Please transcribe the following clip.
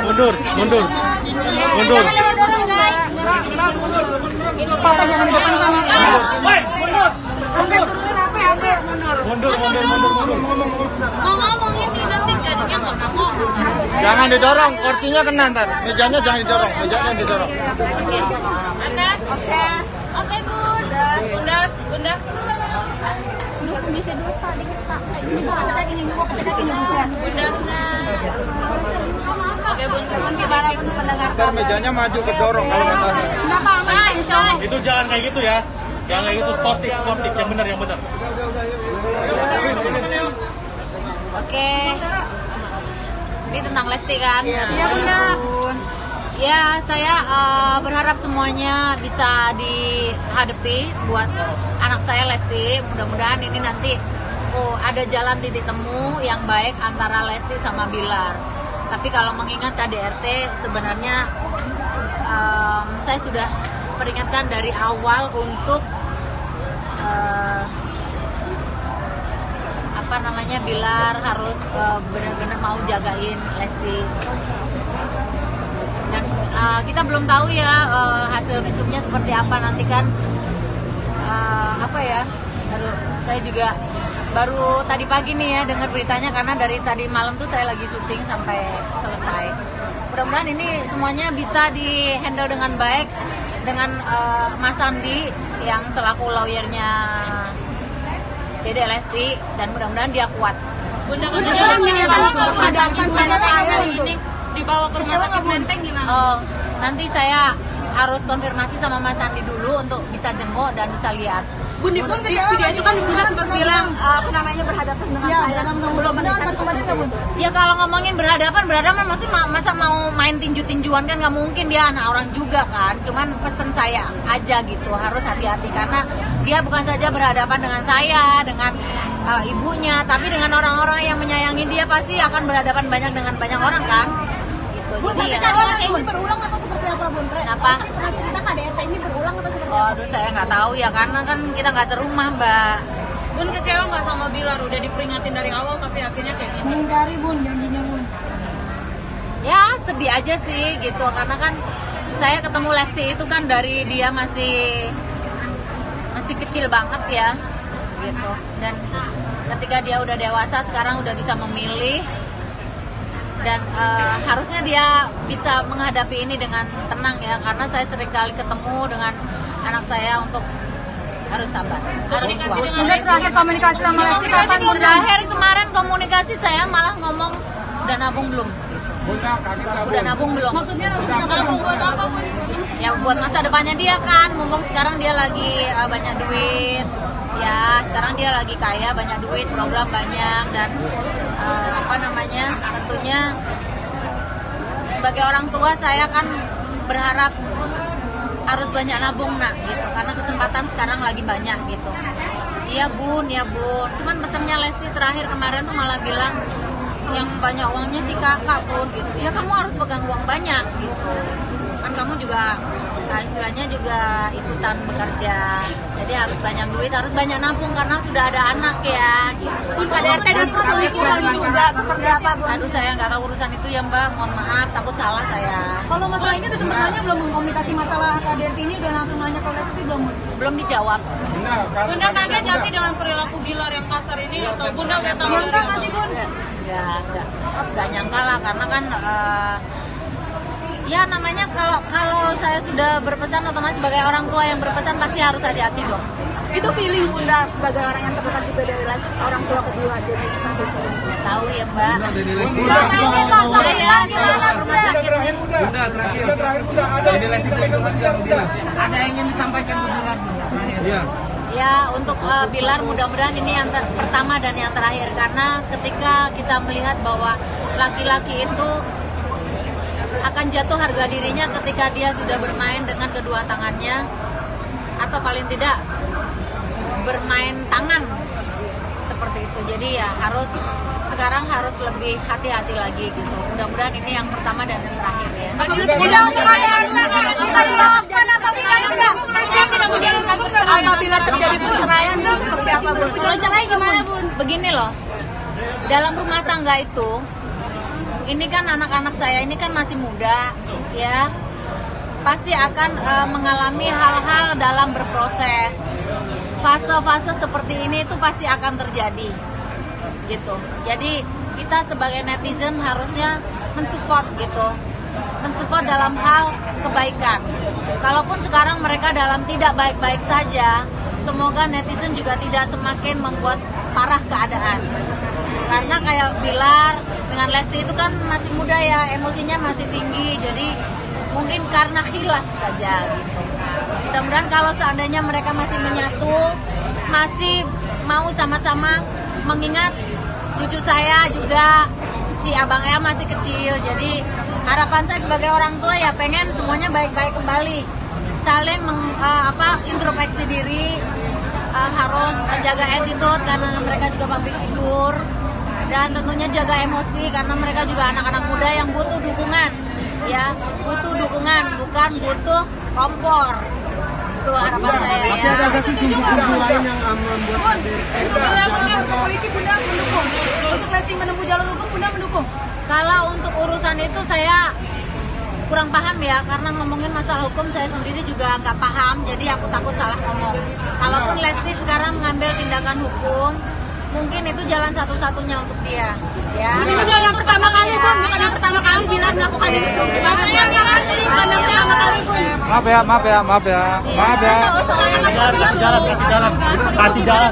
Mundur. Papa jangan depan sama. Mundur. Mau ngomong ini nanti jadinya nggak mau. Jangan didorong, kursinya kena ntar. Mejanya jangan didorong, mejanya didorong. Oke, Bunda. Bisa dulu Pak, dikit Pak. Kata gini, Bunda. Oke, Bunda. Gimana pendengar? Ntar mejanya maju ke dorong kalau motornya. Kenapa aman? Itu jangan kayak gitu ya. Jangan kayak gitu, sportif, yang benar. Oke. Ini tentang Lesti kan? Iya, Bunda. Ya, saya berharap semuanya bisa dihadapi buat anak saya Lesti. Mudah-mudahan ini nanti ada jalan titik temu yang baik antara Lesti sama Bilar. Tapi kalau mengingat KDRT sebenarnya saya sudah peringatkan dari awal untuk Bilar harus benar-benar mau jagain Lesti. Dan kita belum tahu ya hasil visumnya seperti apa nanti kan. Saya juga baru tadi pagi nih ya dengar beritanya karena dari tadi malam tuh saya lagi syuting sampai selesai. Mudah-mudahan ini semuanya bisa di-handle dengan baik dengan Mas Sandi yang selaku lawyernya Dede Lesti, dan mudah-mudahan dia kuat. Bunda, Dibawa ke rumah sakit Menteng gimana? Nanti saya harus konfirmasi sama Mas Sandi dulu untuk bisa jenguk dan bisa lihat. Bundi pun kecewa video itu kan Bunda sempat bilang berhadapan dengan saya sebelum menikah kemarin nggak Bunda? Ya kalau ngomongin berhadapan maksudnya masa mau main tinju-tinjuan kan nggak mungkin, dia anak orang juga kan. Cuman pesen saya aja gitu, harus hati-hati karena dia bukan saja berhadapan dengan saya, dengan ibunya, tapi dengan orang-orang yang menyayangi dia pasti akan berhadapan banyak dengan banyak orang kan. Gitu. Bun, jadi ini berulang atau seperti apa Bun? Kenapa? Kita KDRT ini berulang atau seperti apa? Waduh, saya nggak tahu ya karena kan kita nggak serumah Mbak. Bun kecewa nggak sama Bilar? Udah diperingatin dari awal tapi akhirnya kayak gini. Mengingkari Bun, janjinya Bun. Ya sedih aja sih gitu karena kan saya ketemu Lesti itu kan dari dia masih kecil banget ya gitu, dan ketika dia udah dewasa sekarang udah bisa memilih dan harusnya dia bisa menghadapi ini dengan tenang ya, karena saya sering kali ketemu dengan anak saya untuk harus sabar, harus kuat. Bunda terakhir komunikasi sama Lesti kapan Bunda? Terakhir kemarin komunikasi saya malah ngomong udah nabung belum gitu. Udah nabung belum? Maksudnya nabung buat apa Bun? Ya buat masa depannya dia kan, mumpung sekarang dia lagi banyak duit. Ya sekarang dia lagi kaya, banyak duit, program banyak, dan tentunya sebagai orang tua saya kan berharap harus banyak nabung nak gitu, karena kesempatan sekarang lagi banyak gitu. Iya bun, cuman pesannya Lesti terakhir kemarin tuh malah bilang yang banyak uangnya si kakak pun gitu. Ya kamu harus pegang uang banyak gitu, kan kamu juga istilahnya juga ikutan bekerja, jadi harus banyak duit, harus banyak nabung karena sudah ada anak ya gitu. KDRT dan perselingkuhan juga seperti apa Bun? Aduh saya nggak tahu urusan itu ya Mbak, mohon maaf, takut salah saya. Kalau masalah ini tuh sebenarnya belum mengkomunikasi masalah KDRT ini, udah langsung nanya ke Lesti Belum dijawab. Bunda kaget nggak sih dengan perilaku Bilar yang kasar ini, atau Bunda udah tahu? Nyangka nggak sih Bun? Nggak nyangka lah karena kan ya namanya kalau saya sudah berpesan, otomatis sebagai orang tua yang berpesan pasti harus hati-hati dong. Itu feeling Bunda sebagai orang yang terdekat juga dari orang tua kedua, jadi seperti itu. Tahu ya Mbak. Bunda, ini Saya gimana rumah sakit. Bunda terakhir Bunda ada yang ingin disampaikan ke Bilar terakhir. Iya. Ya untuk Bilar mudah-mudahan ini yang pertama dan yang terakhir, karena ketika kita melihat bahwa laki-laki itu akan jatuh harga dirinya ketika dia sudah bermain dengan kedua tangannya, atau paling tidak bermain tangan seperti itu. Jadi ya sekarang harus lebih hati-hati lagi gitu. Mudah-mudahan ini yang pertama dan yang terakhir ya. Bunda untuk kalian bisa dimaafkan atau tidak Bunda? Apabila terjadi perceraian seperti apa Bun? Kalau cerai gimana Bun? Begini loh, dalam rumah tangga itu ini kan anak-anak saya ini kan masih muda, ya. Pasti akan mengalami hal-hal dalam berproses. Fase-fase seperti ini itu pasti akan terjadi, gitu. Jadi kita sebagai netizen harusnya mensupport gitu, mensupport dalam hal kebaikan. Kalaupun sekarang mereka dalam tidak baik-baik saja, semoga netizen juga tidak semakin membuat parah keadaan. Karena kayak Bilar dengan Lesti itu kan masih muda ya, emosinya masih tinggi, jadi mungkin karena khilaf saja gitu. Mudah-mudahan kalau seandainya mereka masih menyatu, masih mau sama-sama, mengingat cucu saya juga si Abang El masih kecil, jadi harapan saya sebagai orang tua ya pengen semuanya baik-baik kembali, saling introspeksi diri, harus jaga attitude karena mereka juga public figure, dan tentunya jaga emosi karena mereka juga anak-anak muda yang butuh dukungan, ya butuh dukungan, bukan butuh kompor. Itu harapan saya ya. Tapi ada nggak sih sumbu-sumbu lain yang membuat Polisi Bunda mendukung. Untuk Lesti menempuh jalur hukum Bunda mendukung. Kalau untuk urusan itu saya kurang paham ya, karena ngomongin masalah hukum saya sendiri juga nggak paham, jadi aku takut salah ngomong. Kalaupun Lesti sekarang mengambil tindakan hukum, mungkin itu jalan satu-satunya untuk dia. Ya. Ini bukan yang pertama kali, Bun. Bukan yang pertama kali Bilar melakukan itu. Bukan yang pertama kali, Bun. Maaf ya. Kasih jalan, kasih jalan.